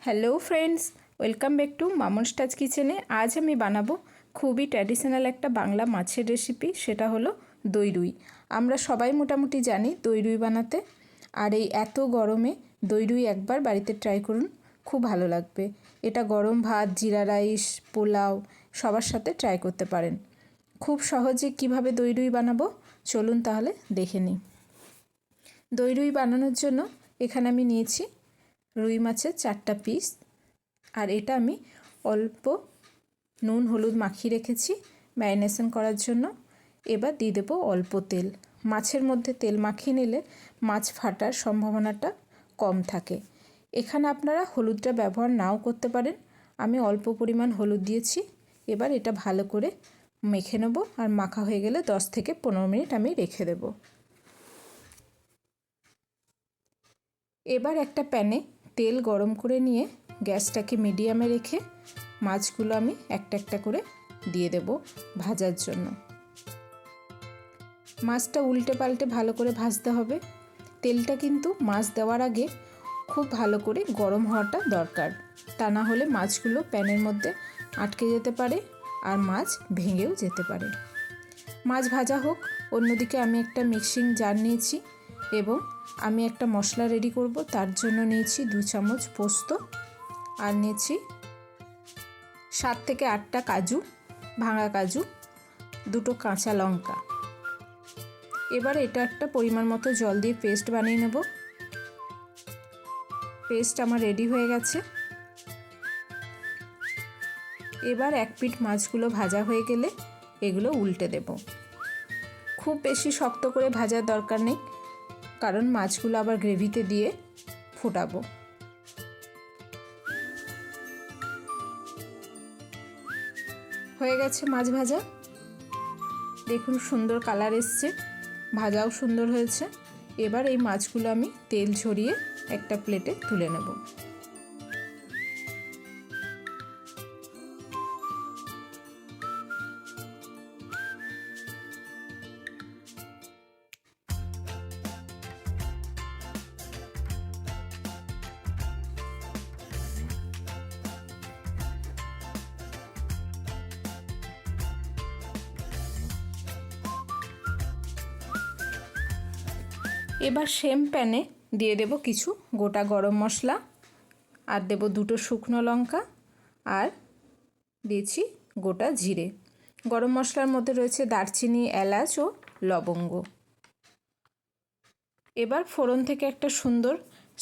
Hello friends, welcome back to Mamun's touch কিচেনে। আজ আমি বানাবো খুবই ট্র্যাডিশনাল একটা বাংলা মাছের রেসিপি, সেটা হলো দই রুই। আমরা সবাই মোটামুটি জানি দই রুই বানাতে, আর এই এত গরমে দই রুই একবার বাড়িতে ট্রাই করুন, খুব ভালো লাগবে। এটা গরম ভাত, জিরা রাইস, পোলাও সবার সাথে ট্রাই করতে পারেন। খুব সহজে কিভাবে দই রুই বানাবো চলুন তাহলে দেখে নিই। দই রুই বানানোর জন্য এখানে আমি নিয়েছি রুই মাছের 4টা পিস, আর এটা আমি অল্প নুন হলুদ মাখিয়ে রেখেছি ম্যারিনেশন করার জন্য। এবার দিয়ে দেবো অল্প তেল। মাছের মধ্যে তেল মাখিয়ে নিলে মাছ ফাটার সম্ভাবনাটা কম থাকে। এখানে আপনারা হলুদটা ব্যবহার নাও করতে পারেন, আমি অল্প পরিমাণ হলুদ দিয়েছি। এবার এটা ভালো করে মেখে নেব, আর মাখা হয়ে গেলে 10 থেকে 15 মিনিট আমি রেখে দেব। এবার একটা প্যানে তেল গরম করে নিয়ে গ্যাসটাকে মিডিয়ামে রেখে মাছগুলো আমি একটা একটা করে দিয়ে দেব ভাজার জন্য। মাছটা উল্টে পাল্টে ভালো করে ভাজতে হবে। তেলটা কিন্তু মাছ দেওয়ার আগে খুব ভালো করে গরম হওয়াটা দরকার, তা না হলে মাছগুলো প্যানের মধ্যে আটকে যেতে পারে আর মাছ ভেঙেও যেতে পারে। মাছ ভাজা হোক, অন্যদিকে আমি একটা মিক্সিং জার নিয়েছি এবং আমি একটা মশলা রেডি করব। তার জন্য নিয়েছি 2 চামচ পোস্ত, আর নিয়েছি 7 থেকে 8টা কাজু, ভাঙা কাজু, 2টো কাঁচা লঙ্কা। এবার এটা একটা পরিমাণ মতো জল দিয়ে পেস্ট বানিয়ে নেব। পেস্ট আমার রেডি হয়ে গেছে। এবার এক পিঠ মাছগুলো ভাজা হয়ে গেলে এগুলো উল্টে দেব। খুব বেশি শক্ত করে ভাজার দরকার নেই, কারণ মাছগুলো আবার গ্রেভিতে দিয়ে ফোটাবো। হয়ে গেছে মাছ ভাজা, দেখুন সুন্দর কালার এসছে, ভাজাও সুন্দর হয়েছে। এবার এই মাছগুলো আমি তেল ঝরিয়ে একটা প্লেটে তুলে নেব। এবার সেম প্যানে দিয়ে দেব কিছু গোটা গরম মশলা, আর দেব 2টো শুকনো লঙ্কা, আর দিয়েছি গোটা জিরে। গরম মশলার মধ্যে রয়েছে দারচিনি, এলাচ ও লবঙ্গ। এবার ফোড়ন থেকে একটা সুন্দর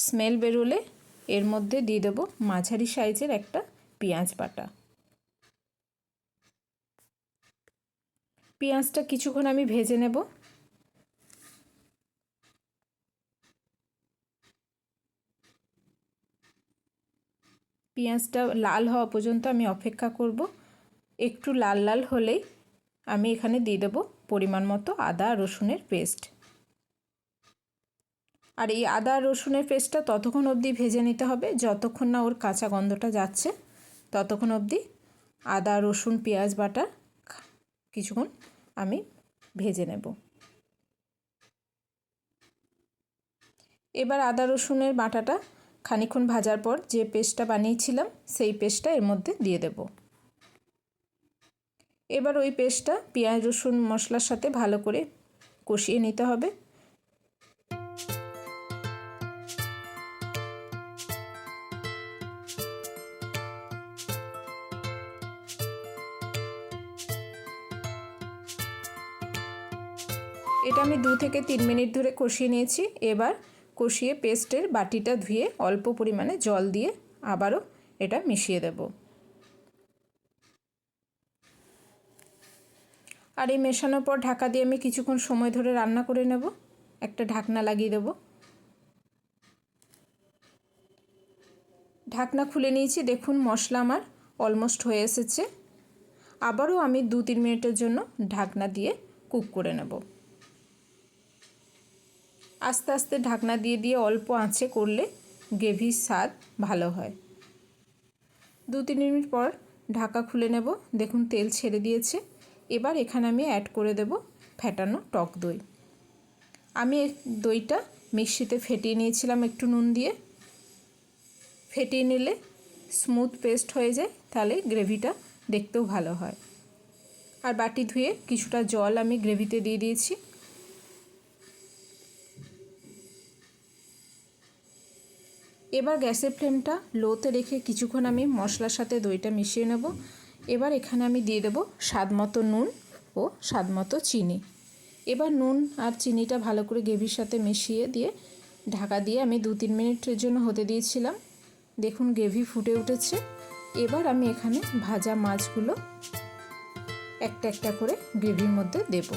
স্মেল বেরোলে এর মধ্যে দিয়ে দেব মাঝারি সাইজের একটা পেঁয়াজ বাটা। পেঁয়াজটা কিছুক্ষণ আমি ভেজে নেব। পেঁয়াজটা লাল হওয়া পর্যন্ত আমি অপেক্ষা করব। একটু লাল লাল হলেই আমি এখানে দিয়ে দেব পরিমাণ মতো আদা রসুনের পেস্ট। আর এই আদা রসুনের পেস্টটা ততক্ষণ অবধি ভেজে নিতে হবে যতক্ষণ না ওর কাঁচা গন্ধটা যাচ্ছে, ততক্ষণ অবধি আদা রসুন পেঁয়াজ বাটা কিছুক্ষণ আমি ভেজে নেব। এবার আদা রসুনের বাটাটা খানিকক্ষণ ভাজার পর যে পেস্টটা বানিয়েছিলাম সেই পেস্টটা এর মধ্যে দিয়ে দেব। এবার ওই পেস্টটা পেঁয়াজ রসুন মশলার সাথে ভালো করে কষিয়ে নিতে হবে। এটা আমি 2 থেকে 3 মিনিট ধরে কষিয়ে নিয়েছি। এবার কষিয়ে পেস্টের বাটিটা ধুয়ে অল্প পরিমাণে জল দিয়ে আবারও এটা মিশিয়ে দেব। আর এই মেশানোর পর ঢাকা দিয়ে আমি কিছুক্ষণ সময় ধরে রান্না করে নেব। একটা ঢাকনা লাগিয়ে দেব। ঢাকনা খুলে নিয়েছি, দেখুন মশলা আমার অলমোস্ট হয়ে এসেছে। আবারও আমি 2-3 মিনিটের জন্য ঢাকনা দিয়ে কুক করে নেব। আস্তে আস্তে ঢাকনা দিয়ে দিয়ে অল্প আঁচে করলে গ্রেভির স্বাদ ভালো হয়। 2-3 মিনিট পর ঢাকা খুলে নেব, দেখুন তেল ছেড়ে দিয়েছে। এবার এখানে আমি অ্যাড করে দেব ফেটানো টক দই। আমি দইটা মিক্সিতে ফেটিয়ে নিয়েছিলাম একটু নুন দিয়ে। ফেটিয়ে নিলে স্মুথ পেস্ট হয়ে যায়, তাহলে গ্রেভিটা দেখতেও ভালো হয়। আর বাটি ধুয়ে কিছুটা জল আমি গ্রেভিতে দিয়ে দিয়েছি। এবার গ্যাসের ফ্লেমটা লোতে রেখে কিছুক্ষণ আমি মশলার সাথে দইটা মিশিয়ে নেব। এবার এখানে আমি দিয়ে দেব স্বাদ মতো নুন ও স্বাদ মতো চিনি। এবার নুন আর চিনিটা ভালো করে গ্রেভির সাথে মিশিয়ে দিয়ে ঢাকা দিয়ে আমি 2-3 মিনিটের জন্য হতে দিয়েছিলাম। দেখুন গ্রেভি ফুটে উঠেছে। এবার আমি এখানে ভাজা মাছগুলো একটা একটা করে গ্রেভির মধ্যে দেব।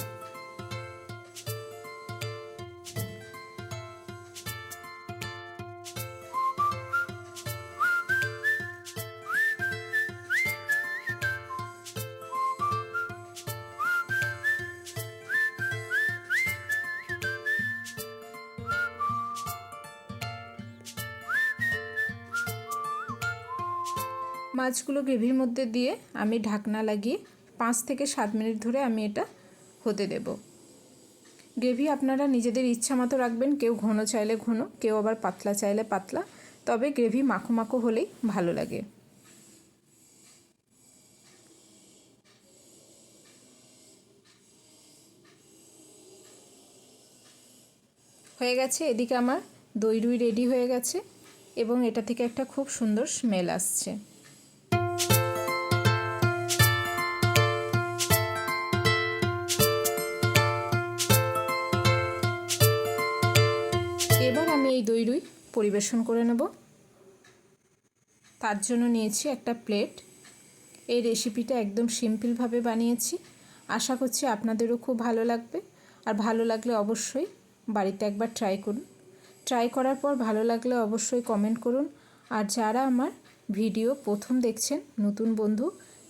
মাছগুলো গ্রেভির মধ্যে দিয়ে আমি ঢাকনা লাগিয়ে 5 থেকে 7 মিনিট ধরে আমি এটা হতে দেব। গ্রেভি আপনারা নিজেদের ইচ্ছা মতো রাখবেন, কেউ ঘন চাইলে ঘন, কেউ আবার পাতলা চাইলে পাতলা, তবে গ্রেভি মাখো মাখো হলেই ভালো লাগে। হয়ে গেছে, এদিকে আমার দই রুই রেডি হয়ে গেছে এবং এটা থেকে একটা খুব সুন্দর স্মেল আসছে। এবার আমি এই দই রুই পরিবেশন করে নেব। তার জন্য নিয়েছি একটা প্লেট। এই রেসিপিটা একদম সিম্পলভাবে বানিয়েছি, আশা করছি আপনাদেরও খুব ভালো লাগবে। আর ভালো লাগলে অবশ্যই বাড়িতে একবার ট্রাই করুন। ট্রাই করার পর ভালো লাগলে অবশ্যই কমেন্ট করুন। আর যারা আমার ভিডিও প্রথম দেখছেন, নতুন বন্ধু,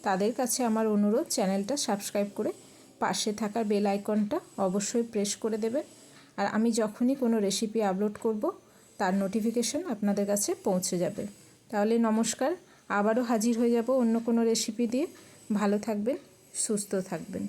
তাদের কাছে আমার অনুরোধ চ্যানেলটা সাবস্ক্রাইব করে পাশে থাকা বেল আইকনটা অবশ্যই প্রেস করে দেবেন। আর আমি যখনই কোনো রেসিপি আপলোড করব তার নোটিফিকেশন আপনাদের কাছে পৌঁছে যাবে। তাহলে নমস্কার, আবারও হাজির হয়ে যাব অন্য কোনো রেসিপি দিয়ে। ভালো থাকবেন, সুস্থ থাকবেন।